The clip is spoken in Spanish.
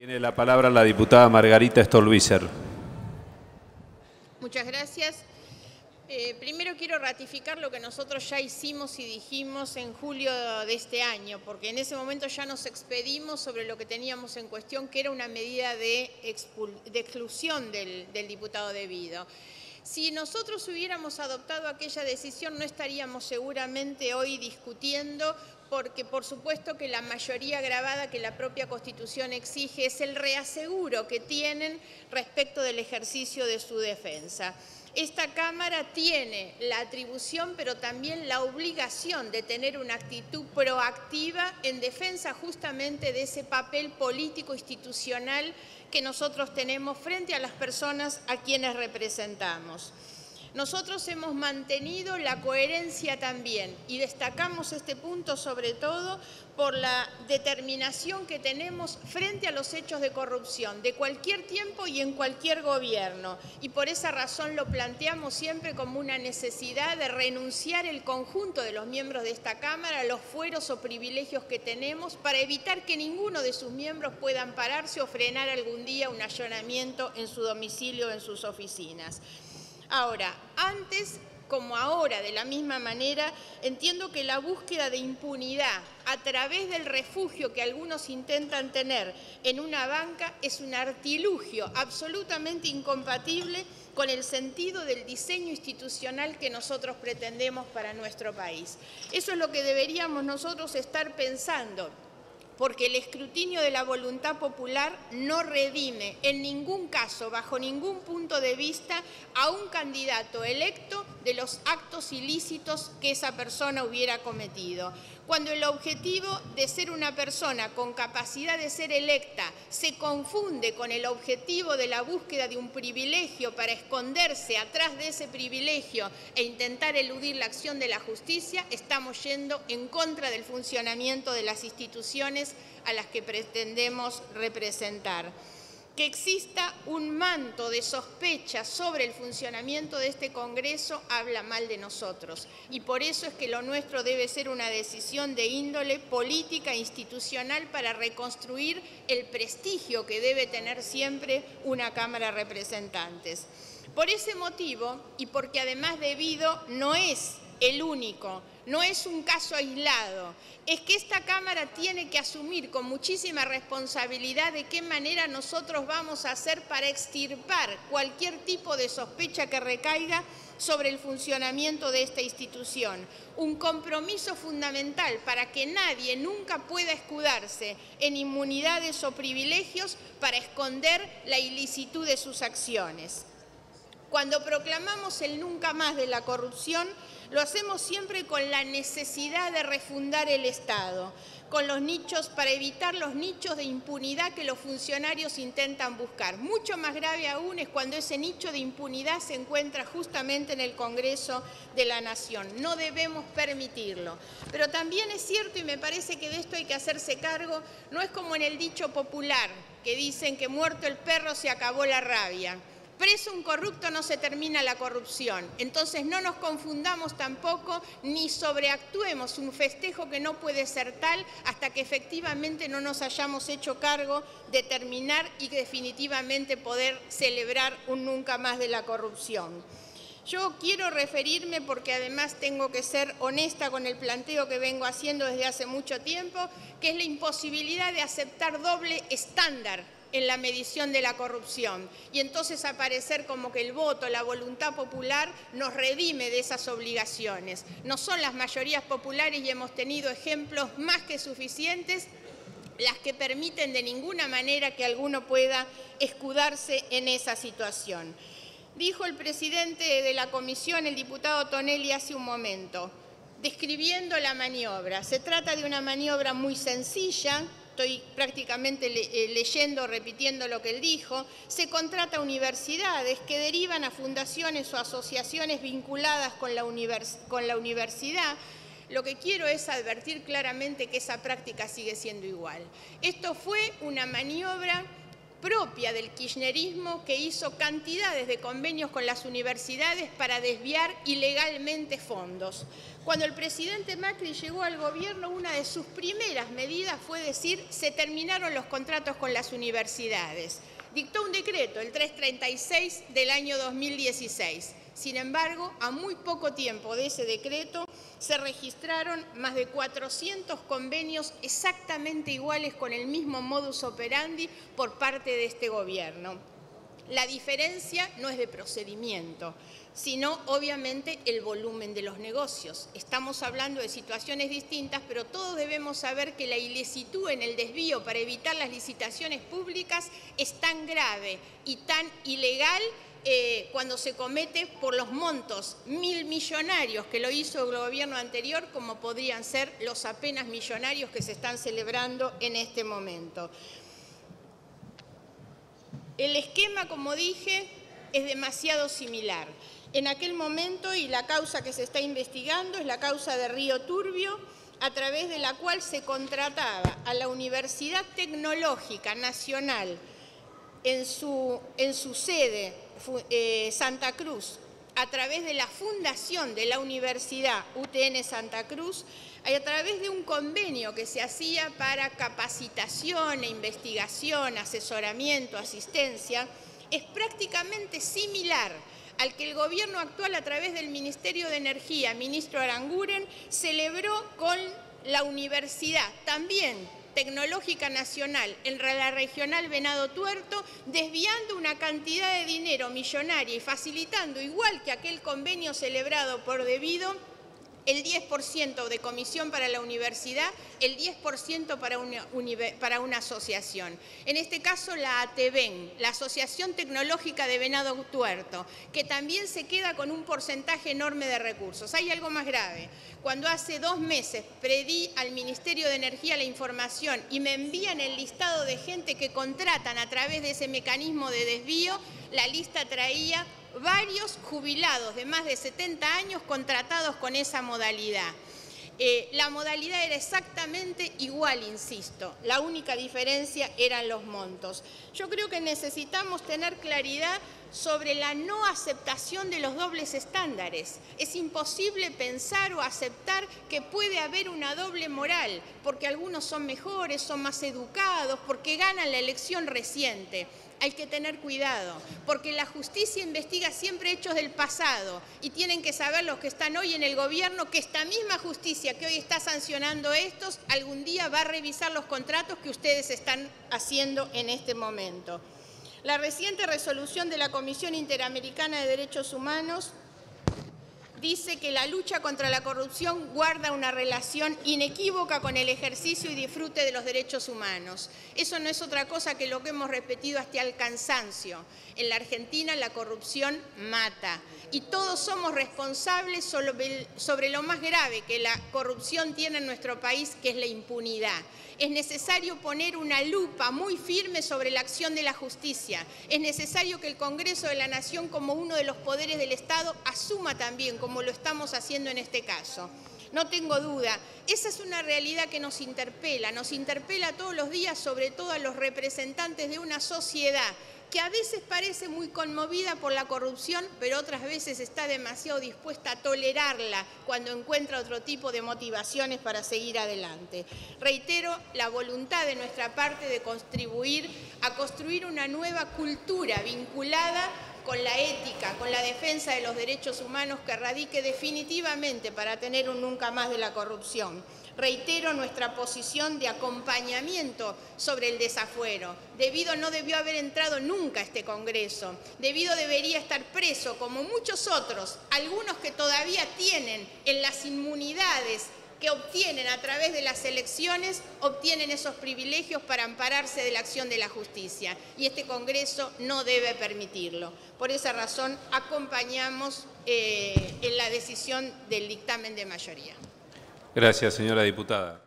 Tiene la palabra la diputada Margarita Stolbizer. Muchas gracias. Primero quiero ratificar lo que nosotros ya hicimos y dijimos en julio de este año, porque en ese momento ya nos expedimos sobre lo que teníamos en cuestión, que era una medida de exclusión del diputado debido. Si nosotros hubiéramos adoptado aquella decisión, no estaríamos seguramente hoy discutiendo, porque por supuesto que la mayoría agravada que la propia Constitución exige es el reaseguro que tienen respecto del ejercicio de su defensa. Esta Cámara tiene la atribución, pero también la obligación de tener una actitud proactiva en defensa justamente de ese papel político institucional que nosotros tenemos frente a las personas a quienes representamos. Nosotros hemos mantenido la coherencia también y destacamos este punto sobre todo por la determinación que tenemos frente a los hechos de corrupción de cualquier tiempo y en cualquier gobierno. Y por esa razón lo planteamos siempre como una necesidad de renunciar el conjunto de los miembros de esta Cámara a los fueros o privilegios que tenemos para evitar que ninguno de sus miembros pueda ampararse o frenar algún día un allanamiento en su domicilio o en sus oficinas. Ahora, antes como ahora, de la misma manera, entiendo que la búsqueda de impunidad a través del refugio que algunos intentan tener en una banca es un artilugio absolutamente incompatible con el sentido del diseño institucional que nosotros pretendemos para nuestro país. Eso es lo que deberíamos nosotros estar pensando, porque el escrutinio de la voluntad popular no redime en ningún caso, bajo ningún punto de vista, a un candidato electo de los actos ilícitos que esa persona hubiera cometido. Cuando el objetivo de ser una persona con capacidad de ser electa se confunde con el objetivo de la búsqueda de un privilegio para esconderse atrás de ese privilegio e intentar eludir la acción de la justicia, estamos yendo en contra del funcionamiento de las instituciones a las que pretendemos representar. Que exista un manto de sospecha sobre el funcionamiento de este Congreso habla mal de nosotros, y por eso es que lo nuestro debe ser una decisión de índole política e institucional para reconstruir el prestigio que debe tener siempre una Cámara de Representantes. Por ese motivo, y porque además debido no es el único, no es un caso aislado, es que esta Cámara tiene que asumir con muchísima responsabilidad de qué manera nosotros vamos a hacer para extirpar cualquier tipo de sospecha que recaiga sobre el funcionamiento de esta institución. Un compromiso fundamental para que nadie nunca pueda escudarse en inmunidades o privilegios para esconder la ilicitud de sus acciones. Cuando proclamamos el nunca más de la corrupción, lo hacemos siempre con la necesidad de refundar el Estado, con los nichos, para evitar los nichos de impunidad que los funcionarios intentan buscar. Mucho más grave aún es cuando ese nicho de impunidad se encuentra justamente en el Congreso de la Nación. No debemos permitirlo. Pero también es cierto, y me parece que de esto hay que hacerse cargo, no es como en el dicho popular, que dicen que muerto el perro se acabó la rabia. Preso un corrupto no se termina la corrupción. Entonces no nos confundamos tampoco ni sobreactuemos un festejo que no puede ser tal hasta que efectivamente no nos hayamos hecho cargo de terminar y definitivamente poder celebrar un nunca más de la corrupción. Yo quiero referirme, porque además tengo que ser honesta con el planteo que vengo haciendo desde hace mucho tiempo, que es la imposibilidad de aceptar doble estándar en la medición de la corrupción, y entonces aparecer como que el voto, la voluntad popular nos redime de esas obligaciones. No son las mayorías populares, y hemos tenido ejemplos más que suficientes, las que permiten de ninguna manera que alguno pueda escudarse en esa situación. Dijo el presidente de la comisión, el diputado Tonelli, hace un momento, describiendo la maniobra. Se trata de una maniobra muy sencilla. Estoy prácticamente leyendo, repitiendo lo que él dijo. Se contrata a universidades que derivan a fundaciones o asociaciones vinculadas con la universidad. Lo que quiero es advertir claramente que esa práctica sigue siendo igual. Esto fue una maniobra propia del kirchnerismo, que hizo cantidades de convenios con las universidades para desviar ilegalmente fondos. Cuando el presidente Macri llegó al gobierno, una de sus primeras medidas fue decir: se terminaron los contratos con las universidades. Dictó un decreto, el 336 del año 2016. Sin embargo, a muy poco tiempo de ese decreto se registraron más de 400 convenios exactamente iguales con el mismo modus operandi por parte de este gobierno. La diferencia no es de procedimiento, sino obviamente el volumen de los negocios. Estamos hablando de situaciones distintas, pero todos debemos saber que la ilicitud en el desvío para evitar las licitaciones públicas es tan grave y tan ilegal cuando se comete por los montos millonarios que lo hizo el gobierno anterior, como podrían ser los apenas millonarios que se están celebrando en este momento. El esquema, como dije, es demasiado similar. En aquel momento, y la causa que se está investigando es la causa de Río Turbio, a través de la cual se contrataba a la Universidad Tecnológica Nacional en su sede Santa Cruz, a través de la fundación de la Universidad UTN Santa Cruz, a través de un convenio que se hacía para capacitación e investigación, asesoramiento, asistencia, es prácticamente similar al que el gobierno actual, a través del Ministerio de Energía, ministro Aranguren, celebró con la Universidad también Tecnológica Nacional en la regional Venado Tuerto, desviando una cantidad de dinero millonaria y facilitando, igual que aquel convenio celebrado por debido, el 10% de comisión para la universidad, el 10% para una asociación. En este caso la ATVEN, la Asociación Tecnológica de Venado Tuerto, que también se queda con un porcentaje enorme de recursos. Hay algo más grave. Cuando hace 2 meses pedí al Ministerio de Energía la información y me envían el listado de gente que contratan a través de ese mecanismo de desvío, la lista traía varios jubilados de más de 70 años contratados con esa modalidad. La modalidad era exactamente igual, insisto. La única diferencia eran los montos. Yo creo que necesitamos tener claridad sobre la no aceptación de los dobles estándares. Es imposible pensar o aceptar que puede haber una doble moral, porque algunos son mejores, son más educados, porque ganan la elección reciente. Hay que tener cuidado, porque la justicia investiga siempre hechos del pasado y tienen que saber los que están hoy en el gobierno que esta misma justicia que hoy está sancionando estos, algún día va a revisar los contratos que ustedes están haciendo en este momento. La reciente resolución de la Comisión Interamericana de Derechos Humanos dice que la lucha contra la corrupción guarda una relación inequívoca con el ejercicio y disfrute de los derechos humanos. Eso no es otra cosa que lo que hemos repetido hasta el cansancio. En la Argentina la corrupción mata y todos somos responsables sobre lo más grave que la corrupción tiene en nuestro país, que es la impunidad. Es necesario poner una lupa muy firme sobre la acción de la justicia. Es necesario que el Congreso de la Nación, como uno de los poderes del Estado, asuma también, como lo estamos haciendo en este caso. No tengo duda, esa es una realidad que nos interpela todos los días, sobre todo a los representantes de una sociedad que a veces parece muy conmovida por la corrupción, pero otras veces está demasiado dispuesta a tolerarla cuando encuentra otro tipo de motivaciones para seguir adelante. Reitero la voluntad de nuestra parte de contribuir a construir una nueva cultura vinculada con la ética, con la defensa de los derechos humanos que radique definitivamente para tener un nunca más de la corrupción. Reitero nuestra posición de acompañamiento sobre el desafuero. Debido no debió haber entrado nunca a este Congreso. Debido debería estar preso, como muchos otros, algunos que todavía tienen en las inmunidades que obtienen a través de las elecciones, obtienen esos privilegios para ampararse de la acción de la justicia. Y este Congreso no debe permitirlo. Por esa razón, acompañamos en la decisión del dictamen de mayoría. Gracias, señora diputada.